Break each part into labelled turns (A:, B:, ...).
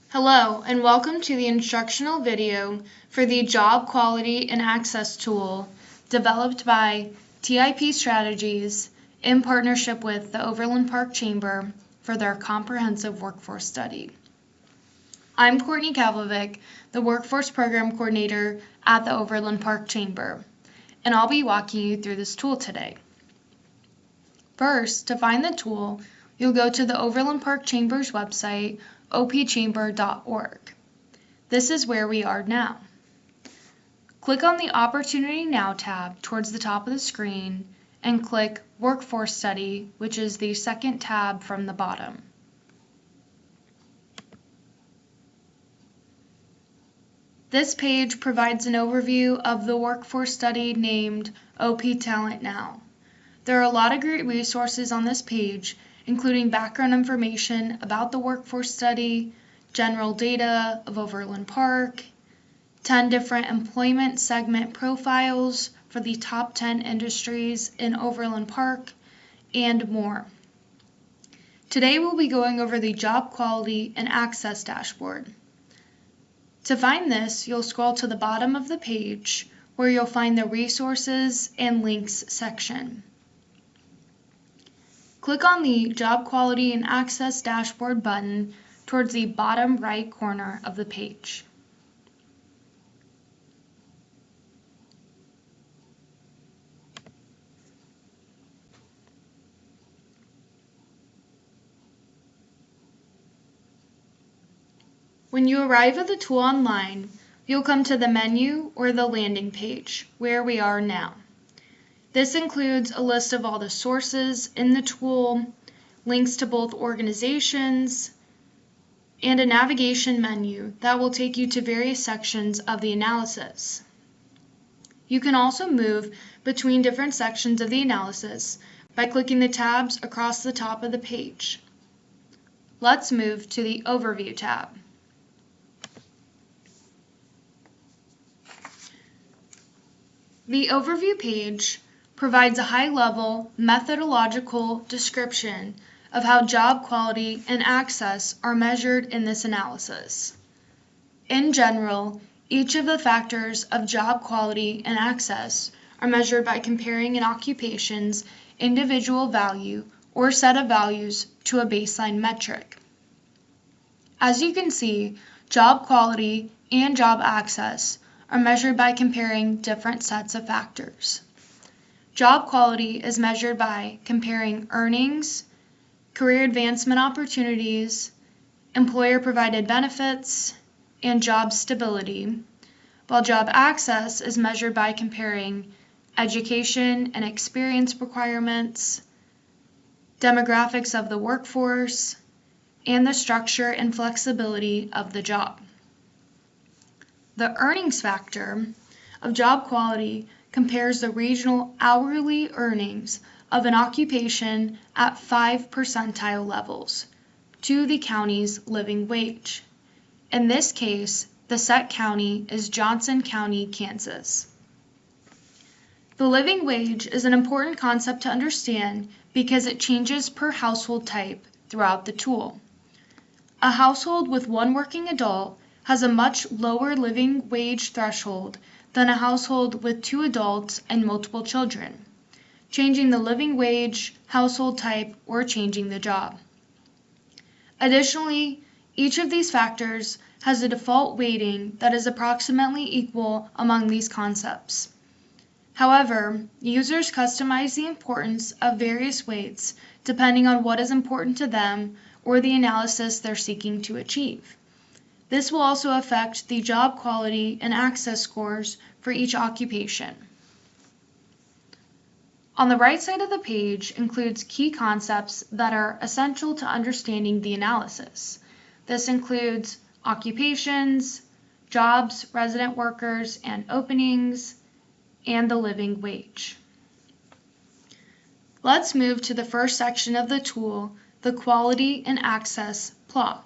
A: Hello, and welcome to the instructional video for the Job Quality and Access tool developed by TIP Strategies in partnership with the Overland Park Chamber for their comprehensive workforce study. I'm Courtney Kavlovic, the Workforce Program Coordinator at the Overland Park Chamber, and I'll be walking you through this tool today. First, to find the tool, you'll go to the Overland Park Chamber's website, opchamber.org. This is where we are now. Click on the Opportunity Now tab towards the top of the screen and click Workforce Study, which is the second tab from the bottom. This page provides an overview of the workforce study named OP Talent Now. There are a lot of great resources on this page, including background information about the workforce study, general data of Overland Park, 10 different employment segment profiles for the top 10 industries in Overland Park, and more. Today we'll be going over the Job Quality and Access dashboard. To find this, you'll scroll to the bottom of the page where you'll find the Resources and Links section. Click on the Job Quality and Access Dashboard button towards the bottom right corner of the page. When you arrive at the tool online, you'll come to the menu or the landing page, where we are now. This includes a list of all the sources in the tool, links to both organizations, and a navigation menu that will take you to various sections of the analysis. You can also move between different sections of the analysis by clicking the tabs across the top of the page. Let's move to the Overview tab. The Overview page provides a high-level methodological description of how job quality and access are measured in this analysis. In general, each of the factors of job quality and access are measured by comparing an occupation's individual value or set of values to a baseline metric. As you can see, job quality and job access are measured by comparing different sets of factors. Job quality is measured by comparing earnings, career advancement opportunities, employer-provided benefits, and job stability, while job access is measured by comparing education and experience requirements, demographics of the workforce, and the structure and flexibility of the job. The earnings factor of job quality compares the regional hourly earnings of an occupation at 5 percentile levels to the county's living wage. In this case, the set county is Johnson County, Kansas. The living wage is an important concept to understand because it changes per household type throughout the tool. A household with one working adult has a much lower living wage threshold than a household with 2 adults and multiple children, changing the living wage, household type, or changing the job. Additionally, each of these factors has a default weighting that is approximately equal among these concepts. However, users customize the importance of various weights depending on what is important to them or the analysis they're seeking to achieve. This will also affect the job quality and access scores for each occupation. On the right side of the page includes key concepts that are essential to understanding the analysis. This includes occupations, jobs, resident workers, and openings, and the living wage. Let's move to the first section of the tool, the Quality and Access plot.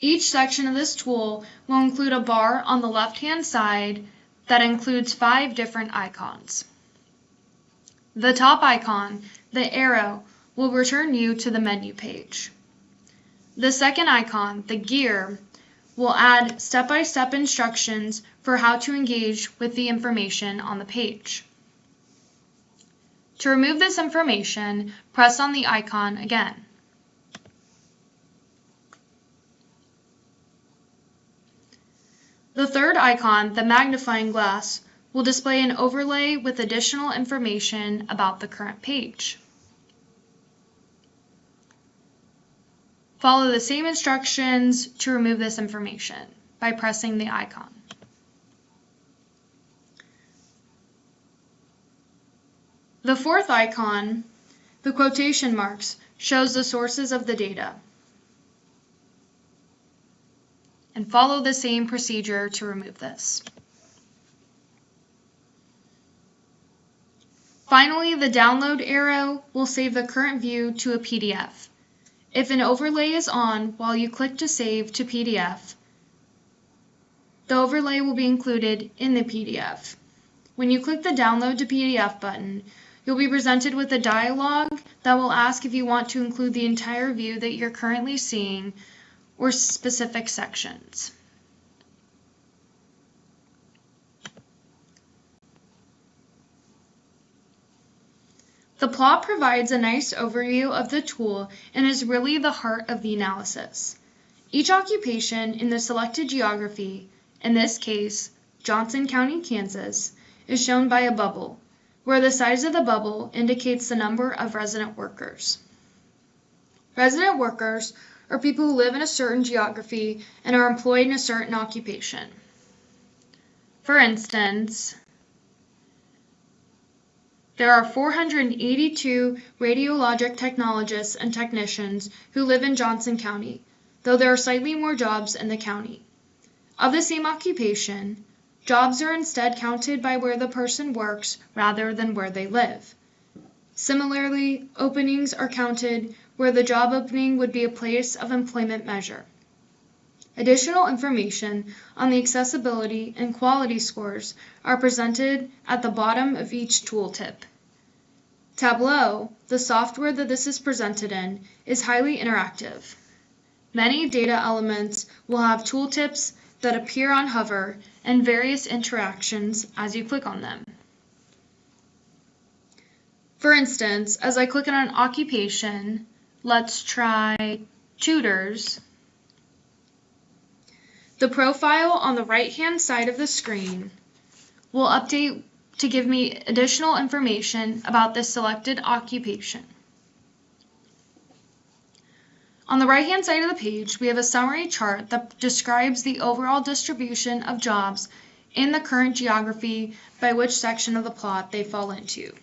A: Each section of this tool will include a bar on the left-hand side that includes 5 different icons. The top icon, the arrow, will return you to the menu page. The second icon, the gear, will add step-by-step instructions for how to engage with the information on the page. To remove this information, press on the icon again. The third icon, the magnifying glass, will display an overlay with additional information about the current page. Follow the same instructions to remove this information by pressing the icon. The fourth icon, the quotation marks, shows the sources of the data. And follow the same procedure to remove this. Finally, the download arrow will save the current view to a PDF. If an overlay is on while you click to save to PDF, the overlay will be included in the PDF. When you click the Download to PDF button, you'll be presented with a dialog that will ask if you want to include the entire view that you're currently seeing or specific sections. The plot provides a nice overview of the tool and is really the heart of the analysis. Each occupation in the selected geography, in this case, Johnson County, Kansas, is shown by a bubble, where the size of the bubble indicates the number of resident workers. Resident workers are people who live in a certain geography and are employed in a certain occupation. For instance, there are 482 radiologic technologists and technicians who live in Johnson County, though there are slightly more jobs in the county. Of the same occupation, jobs are instead counted by where the person works rather than where they live. Similarly, openings are counted where the job opening would be a place of employment measure. Additional information on the accessibility and quality scores are presented at the bottom of each tooltip. Tableau, the software that this is presented in, is highly interactive. Many data elements will have tooltips that appear on hover and various interactions as you click on them. For instance, as I click on an occupation, let's try tutors. The profile on the right-hand side of the screen will update to give me additional information about this selected occupation. On the right-hand side of the page, we have a summary chart that describes the overall distribution of jobs in the current geography by which section of the plot they fall into.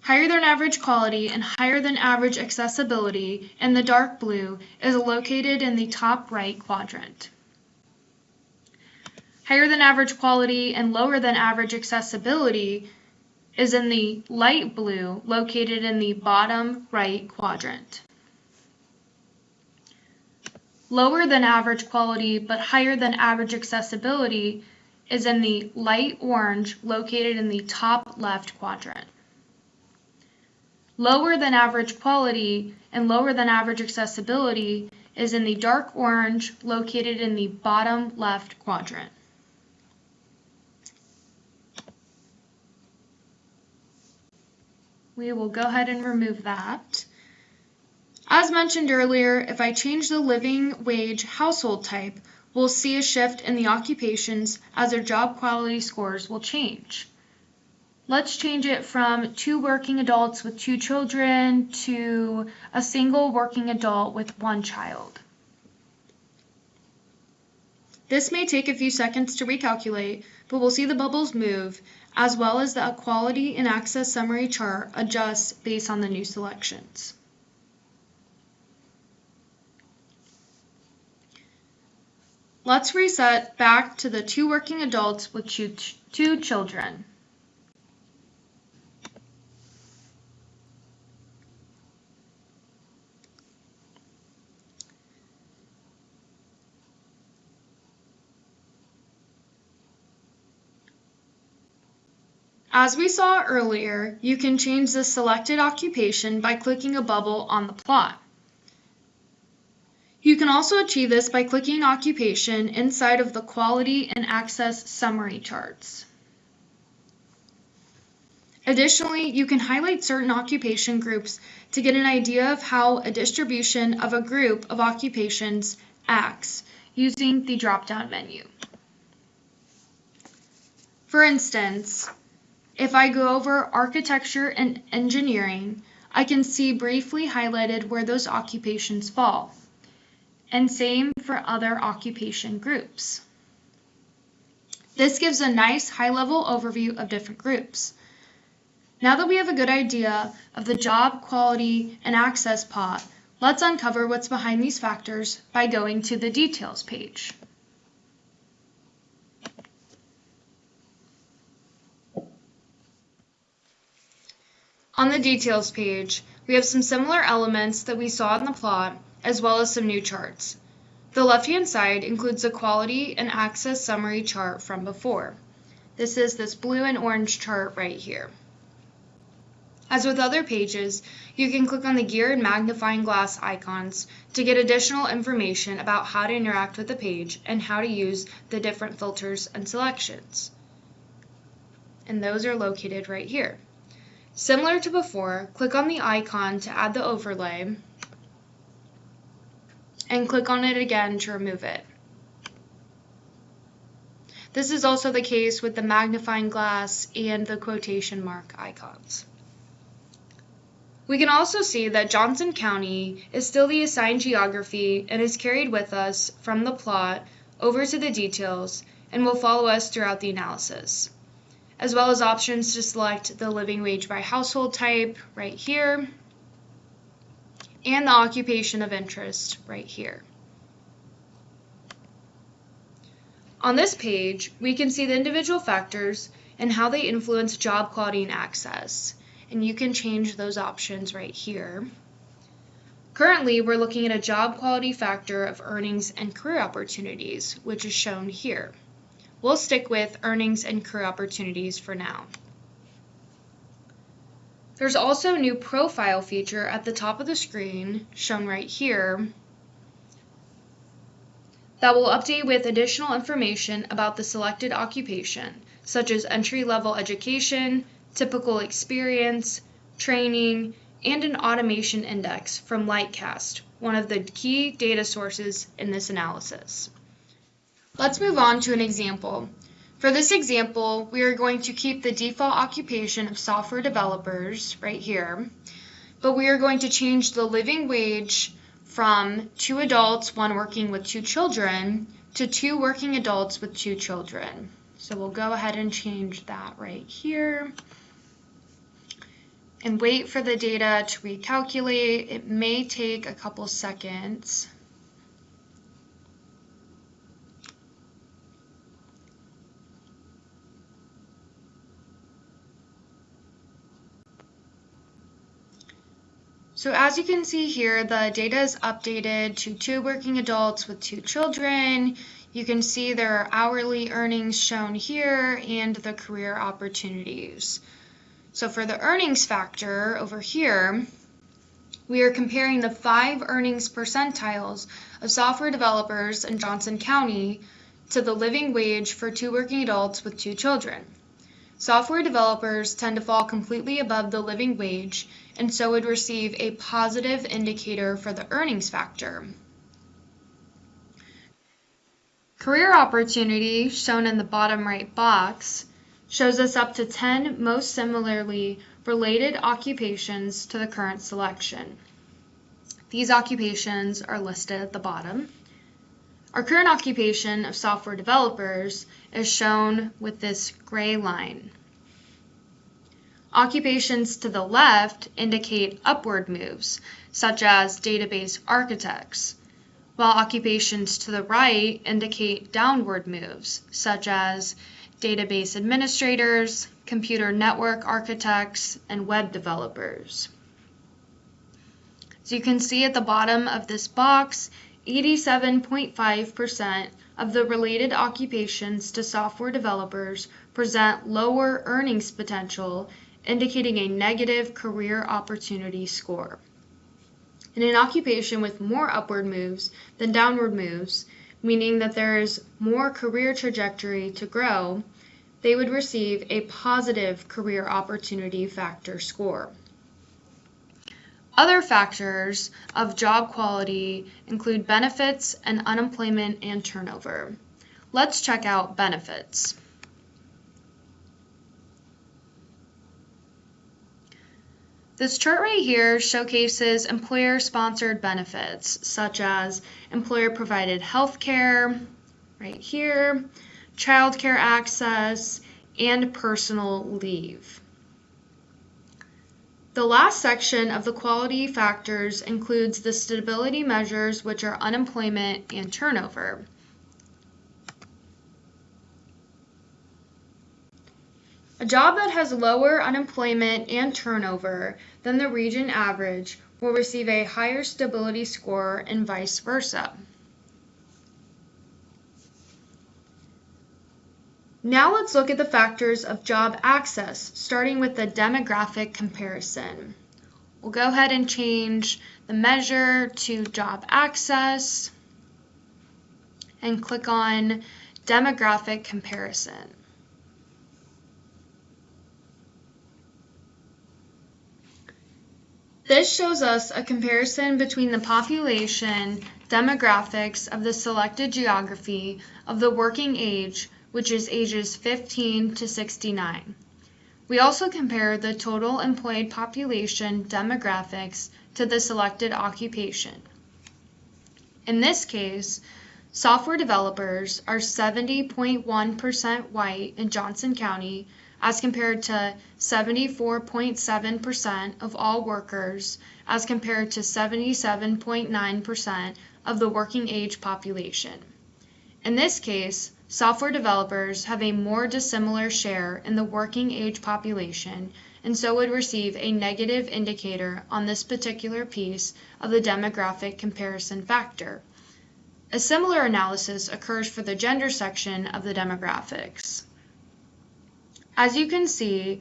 A: Higher than average quality and higher than average accessibility in the dark blue is located in the top right quadrant. Higher than average quality and lower than average accessibility is in the light blue located in the bottom right quadrant. Lower than average quality but higher than average accessibility is in the light orange located in the top left quadrant. Lower than average quality and lower than average accessibility is in the dark orange located in the bottom left quadrant. We will go ahead and remove that. As mentioned earlier, if I change the living wage household type, we'll see a shift in the occupations as their job quality scores will change. Let's change it from 2 working adults with 2 children to a single working adult with 1 child. This may take a few seconds to recalculate, but we'll see the bubbles move, as well as the quality and access summary chart adjusts based on the new selections. Let's reset back to the 2 working adults with 2 children. As we saw earlier, you can change the selected occupation by clicking a bubble on the plot. You can also achieve this by clicking occupation inside of the quality and access summary charts. Additionally, you can highlight certain occupation groups to get an idea of how a distribution of a group of occupations acts using the drop-down menu. For instance, if I go over architecture and engineering, I can see briefly highlighted where those occupations fall, and same for other occupation groups. This gives a nice high-level overview of different groups. Now that we have a good idea of the job quality and access pot, let's uncover what's behind these factors by going to the details page. On the details page, we have some similar elements that we saw in the plot, as well as some new charts. The left-hand side includes the quality and access summary chart from before. This is this blue and orange chart right here. As with other pages, you can click on the gear and magnifying glass icons to get additional information about how to interact with the page and how to use the different filters and selections. And those are located right here. Similar to before, click on the icon to add the overlay and click on it again to remove it. This is also the case with the magnifying glass and the quotation mark icons. We can also see that Johnson County is still the assigned geography and is carried with us from the plot over to the details and will follow us throughout the analysis, as well as options to select the living wage by household type right here and the occupation of interest right here. On this page, we can see the individual factors and how they influence job quality and access, and you can change those options right here. Currently, we're looking at a job quality factor of earnings and career opportunities, which is shown here. We'll stick with earnings and career opportunities for now. There's also a new profile feature at the top of the screen, shown right here, that will update with additional information about the selected occupation, such as entry-level education, typical experience, training, and an automation index from Lightcast, one of the key data sources in this analysis. Let's move on to an example. For this example, we are going to keep the default occupation of software developers right here, but we are going to change the living wage from 2 adults, 1 working with 2 children, to 2 working adults with 2 children. So we'll go ahead and change that right here and wait for the data to recalculate. It may take a couple seconds. So as you can see here, the data is updated to 2 working adults with 2 children. You can see there are hourly earnings shown here and the career opportunities. So for the earnings factor over here, we are comparing the 5 earnings percentiles of software developers in Johnson County to the living wage for 2 working adults with 2 children. Software developers tend to fall completely above the living wage and so would receive a positive indicator for the earnings factor. Career opportunity, shown in the bottom right box, shows us up to 10 most similarly related occupations to the current selection. These occupations are listed at the bottom. Our current occupation of software developers is shown with this gray line. Occupations to the left indicate upward moves, such as database architects, while occupations to the right indicate downward moves, such as database administrators, computer network architects, and web developers. So you can see at the bottom of this box, 87.5% of the related occupations to software developers present lower earnings potential, indicating a negative career opportunity score. In an occupation with more upward moves than downward moves, meaning that there is more career trajectory to grow, they would receive a positive career opportunity factor score. Other factors of job quality include benefits and unemployment and turnover. Let's check out benefits. This chart right here showcases employer-sponsored benefits, such as employer-provided health care, right here, child care access, and personal leave. The last section of the quality factors includes the stability measures, which are unemployment and turnover. A job that has lower unemployment and turnover than the region average will receive a higher stability score and vice versa. Now let's look at the factors of job access, starting with the demographic comparison. We'll go ahead and change the measure to job access and click on demographic comparison. This shows us a comparison between the population demographics of the selected geography of the working age, which is ages 15 to 69. We also compare the total employed population demographics to the selected occupation. In this case, software developers are 70.1% white in Johnson County as compared to 74.7% of all workers as compared to 77.9% of the working age population. In this case, software developers have a more dissimilar share in the working age population and so would receive a negative indicator on this particular piece of the demographic comparison factor. A similar analysis occurs for the gender section of the demographics. As you can see,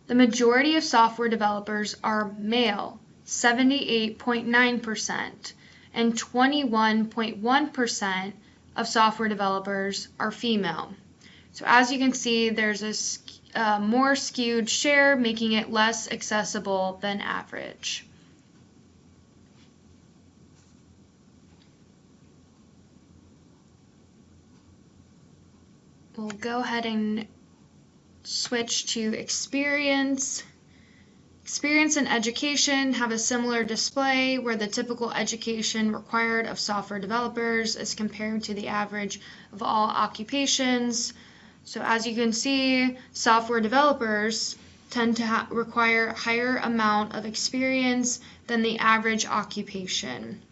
A: the majority of software developers are male, 78.9%, and 21.1% of software developers are female. So as you can see, there's a more skewed share, making it less accessible than average. We'll go ahead and switch to experience. Experience and education have a similar display where the typical education required of software developers is compared to the average of all occupations. So as you can see, software developers tend to require a higher amount of experience than the average occupation.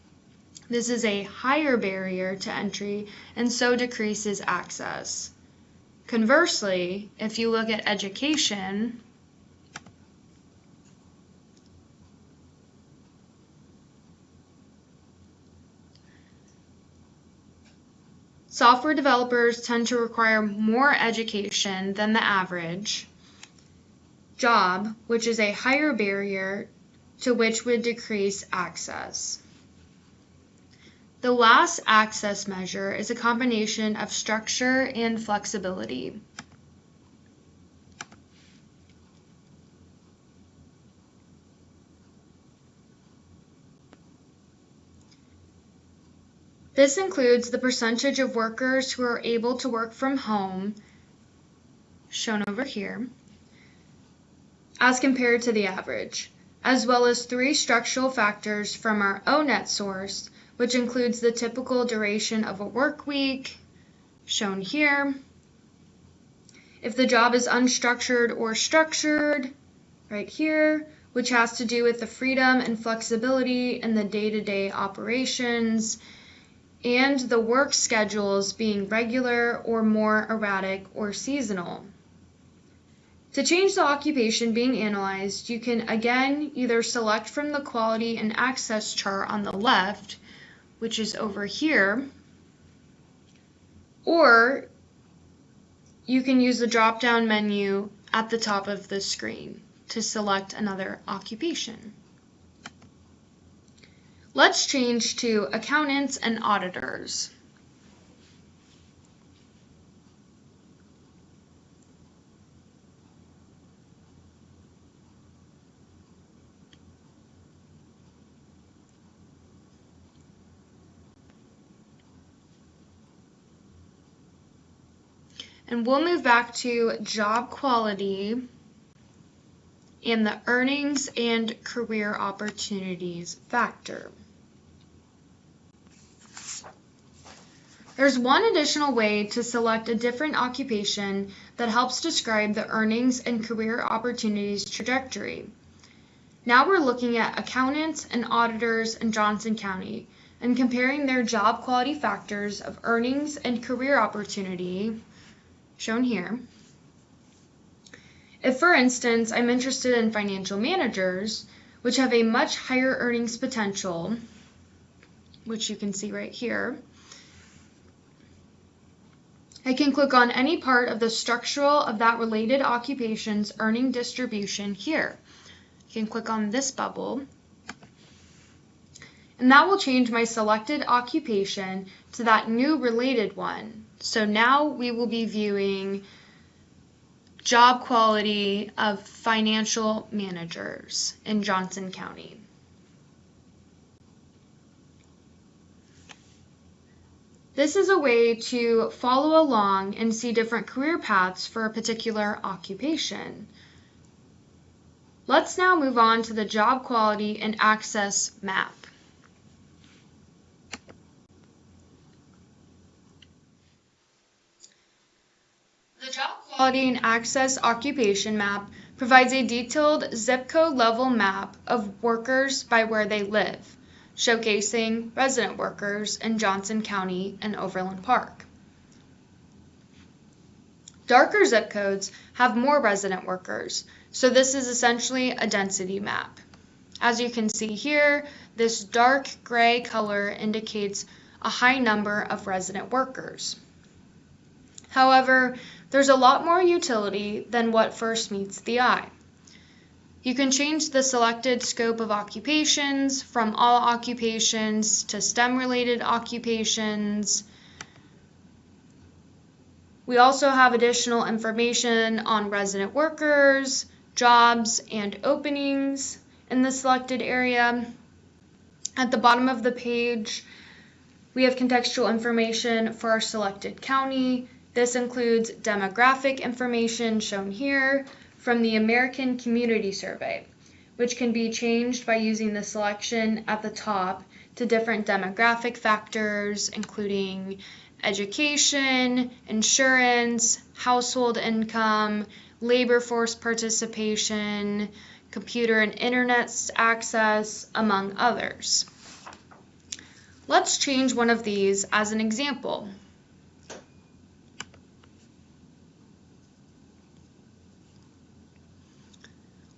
A: This is a higher barrier to entry and so decreases access. Conversely, if you look at education, software developers tend to require more education than the average job, which is a higher barrier to which would decrease access. The last access measure is a combination of structure and flexibility. This includes the percentage of workers who are able to work from home, shown over here, as compared to the average, as well as 3 structural factors from our ONET source, which includes the typical duration of a work week, shown here, if the job is unstructured or structured, right here, which has to do with the freedom and flexibility in the day-to-day operations, and the work schedules being regular or more erratic or seasonal. To change the occupation being analyzed, you can again either select from the quality and access chart on the left, which is over here, or you can use the drop-down menu at the top of the screen to select another occupation. Let's change to accountants and auditors. And we'll move back to job quality and the earnings and career opportunities factor. There's one additional way to select a different occupation that helps describe the earnings and career opportunities trajectory. Now we're looking at accountants and auditors in Johnson County and comparing their job quality factors of earnings and career opportunity, shown here. If, for instance, I'm interested in financial managers, which have a much higher earnings potential, which you can see right here, I can click on any part of the structural of that related occupation's earning distribution here. You can click on this bubble, and that will change my selected occupation to that new related one. So now we will be viewing job quality of financial managers in Johnson County. This is a way to follow along and see different career paths for a particular occupation. Let's now move on to the job quality and access map. The job quality and access occupation map provides a detailed zip code level map of workers by where they live, showcasing resident workers in Johnson County and Overland Park. Darker zip codes have more resident workers, so this is essentially a density map. As you can see here, this dark gray color indicates a high number of resident workers. However, there's a lot more utility than what first meets the eye. You can change the selected scope of occupations from all occupations to STEM-related occupations. We also have additional information on resident workers, jobs, and openings in the selected area. At the bottom of the page, we have contextual information for our selected county. This includes demographic information shown here from the American Community Survey, which can be changed by using the selection at the top to different demographic factors, including education, insurance, household income, labor force participation, computer and internet access, among others. Let's change one of these as an example.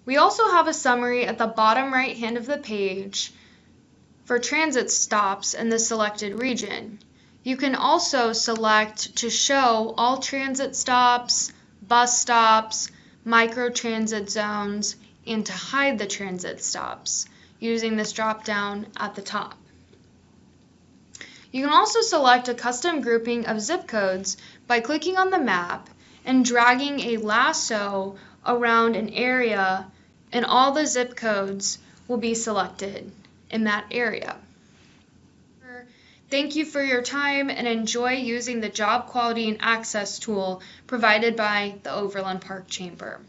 A: We also have a summary at the bottom right hand of the page for transit stops in the selected region. You can also select to show all transit stops, bus stops, microtransit zones, and to hide the transit stops using this drop-down at the top. You can also select a custom grouping of zip codes by clicking on the map and dragging a lasso around an area, and all the zip codes will be selected in that area. Thank you for your time and enjoy using the Job Quality and Access tool provided by the Overland Park Chamber.